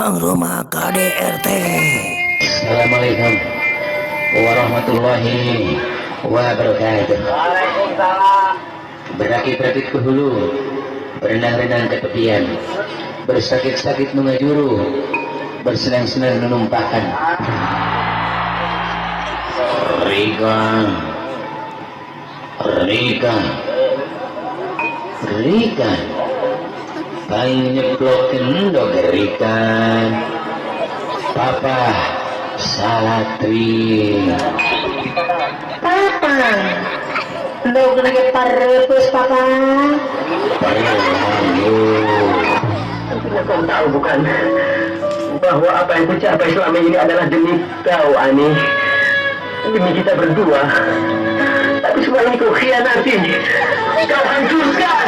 gerbang rumah KDRT. Assalamualaikum warahmatullahi wabarakatuh. Waalaikumsalam. Berakit-rakit ke hulu, berenang-renang ke tepian, bersakit-sakit mengajuru, bersenang-senang menumpahkan. Rika, Rika, Rika, paling nyeplokin dogerikan. Papa Salatri. Papa, lo lagi parepus papa. Kau tahu bukan bahwa apa yang kucapai selama ini adalah demi kau, Ani, demi kita berdua. Tapi semua ini kau khianati, kau hancurkan.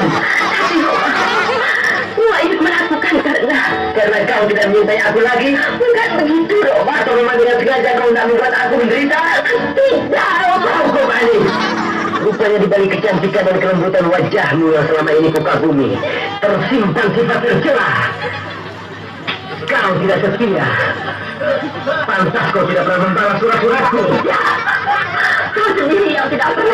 Semua itu melakukan karena Kau tidak mencintai aku lagi. enggak begitu loh. Atau memang dengan sengaja kau tidak membuat aku menderita? Tidak, Kau Ani, rupanya di balik kecantikan dan kelembutan wajahmu yang selama ini kukagumi tersimpan sifat tercela. Kau tidak setia. Pantas kau tidak pernah membalas surat-suratku. kau sendiri yang tidak pernah